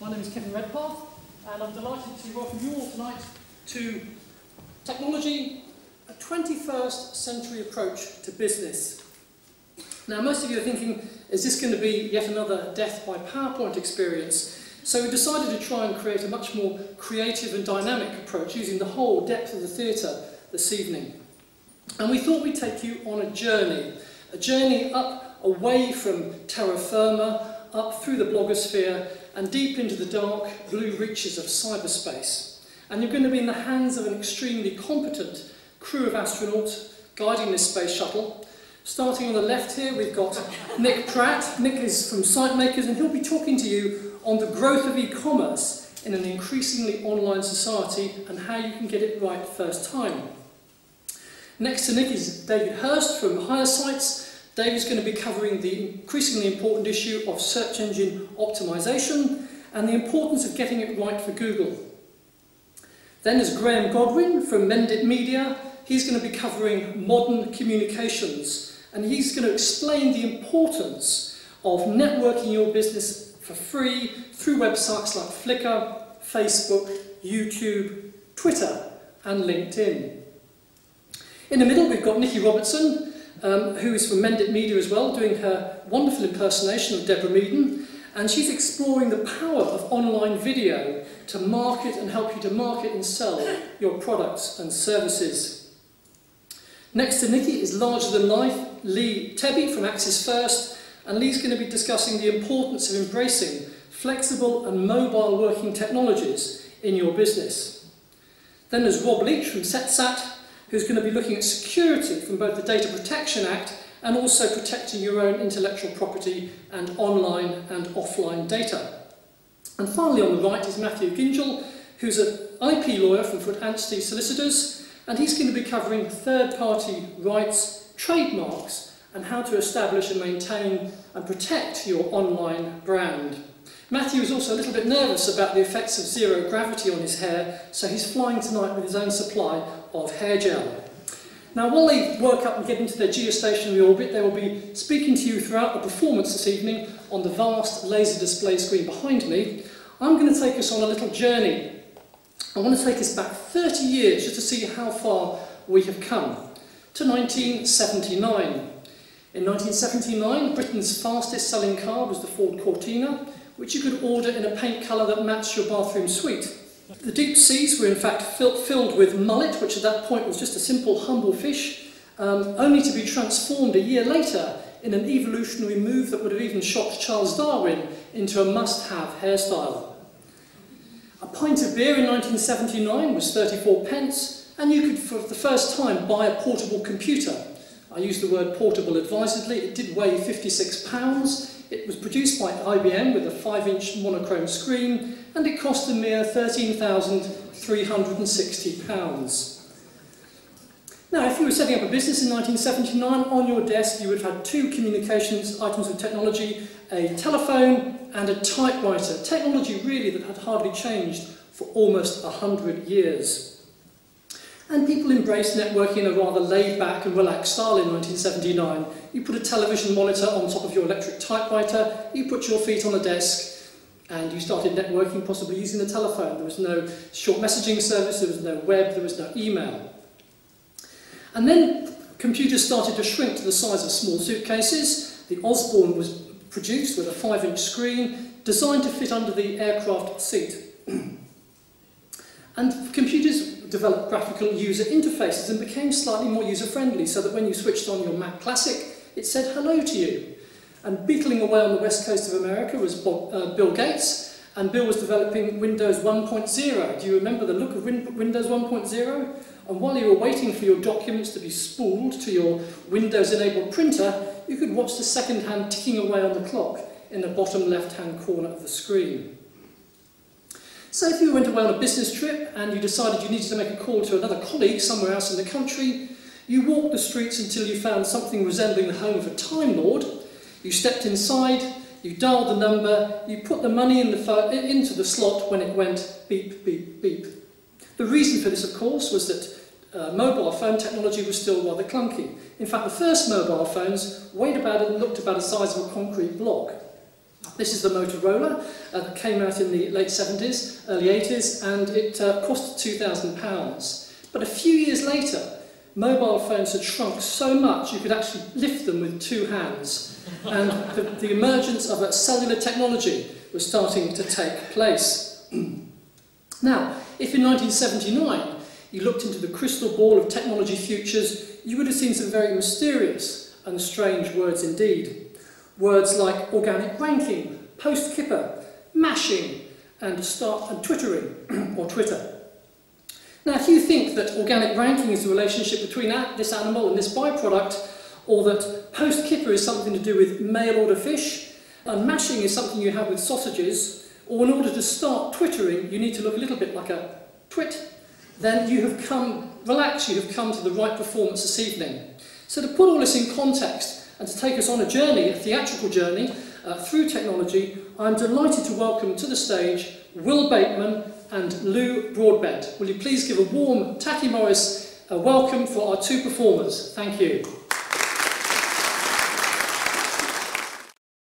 My name is Kevin Redpath, and I'm delighted to welcome you all tonight to Technology, a 21st century approach to business. Now, most of you are thinking, is this going to be yet another death by PowerPoint experience? So we decided to try and create a much more creative and dynamic approach using the whole depth of the theatre this evening. And we thought we'd take you on a journey up away from terra firma, up through the blogosphere and deep into the dark blue reaches of cyberspace. And you're going to be in the hands of an extremely competent crew of astronauts guiding this space shuttle. Starting on the left here, we've got Nick Pratt. Nick is from SiteMakers, and he'll be talking to you on the growth of e-commerce in an increasingly online society and how you can get it right first time. Next to Nick is David Hurst from Higher Sites. David's going to be covering the increasingly important issue of search engine optimization and the importance of getting it right for Google. Then there's Graham Godwin from Mendit Media. He's going to be covering modern communications, and he's going to explain the importance of networking your business for free through websites like Flickr, Facebook, YouTube, Twitter and LinkedIn. In the middle we've got Nikki Robertson, who is from Mendit Media as well, doing her wonderful impersonation of Deborah Meaden, and she's exploring the power of online video to market and help you to market and sell your products and services. Next to Nikki is larger than life Lee Tebby from Axis First, and Lee's going to be discussing the importance of embracing flexible and mobile working technologies in your business. Then there's Rob Leach from SetSat, who's going to be looking at security from both the Data Protection Act and also protecting your own intellectual property and online and offline data. And finally on the right is Matthew Gingell, who's an IP lawyer from Foot Anstey Solicitors, and he's going to be covering third-party rights, trademarks, and how to establish and maintain and protect your online brand. Matthew is also a little bit nervous about the effects of zero gravity on his hair, so he's flying tonight with his own supply of hair gel. Now, while they work up and get into their geostationary orbit, they will be speaking to you throughout the performance this evening on the vast laser display screen behind me. I'm going to take us on a little journey. I want to take us back 30 years just to see how far we have come, to 1979. In 1979, Britain's fastest selling car was the Ford Cortina, which you could order in a paint colour that matched your bathroom suite. The deep seas were in fact filled with mullet, which at that point was just a simple, humble fish, only to be transformed a year later in an evolutionary move that would have even shocked Charles Darwin into a must-have hairstyle. A pint of beer in 1979 was 34 pence, and you could for the first time buy a portable computer. I use the word portable advisedly. It did weigh 56 pounds. It was produced by IBM with a 5-inch monochrome screen, and it cost a mere £13,360. Now, if you were setting up a business in 1979, on your desk you would have had two communications items of technology, a telephone and a typewriter. Technology really that had hardly changed for almost 100 years. And people embraced networking in a rather laid-back and relaxed style in 1979. You put a television monitor on top of your electric typewriter, you put your feet on the desk, and you started networking, possibly using the telephone. There was no short messaging service, there was no web, there was no email. And then computers started to shrink to the size of small suitcases. The Osborne was produced with a 5-inch screen, designed to fit under the aircraft seat. And computers developed graphical user interfaces and became slightly more user-friendly, so that when you switched on your Mac Classic, it said hello to you. And beetling away on the west coast of America was Bill Gates, and Bill was developing Windows 1.0. Do you remember the look of Windows 1.0? And while you were waiting for your documents to be spooled to your Windows-enabled printer, you could watch the second hand ticking away on the clock in the bottom left-hand corner of the screen. So if you went away on a business trip and you decided you needed to make a call to another colleague somewhere else in the country, you walked the streets until you found something resembling the home of a Time Lord. You stepped inside, you dialed the number, you put the money into the slot when it went beep, beep, beep. The reason for this, of course, was that mobile phone technology was still rather clunky. In fact, the first mobile phones weighed about and looked about the size of a concrete block. This is the Motorola that came out in the late 70s, early 80s, and it cost £2,000. But a few years later, mobile phones had shrunk so much you could actually lift them with two hands. And the emergence of a cellular technology was starting to take place. Now, if in 1979 you looked into the crystal ball of technology futures, you would have seen some very mysterious and strange words indeed. Words like organic ranking, post-kipper, mashing, and twittering, or Twitter. Now, if you think that organic ranking is the relationship between this animal and this byproduct, or that post-kipper is something to do with mail-order fish, and mashing is something you have with sausages, or in order to start twittering, you need to look a little bit like a twit, then you have come to the right performance this evening. So to put all this in context, and to take us on a journey, a theatrical journey, through technology, I'm delighted to welcome to the stage Will Bateman and Lou Broadbent. Will you please give a warm Tacky Morris welcome for our two performers? Thank you.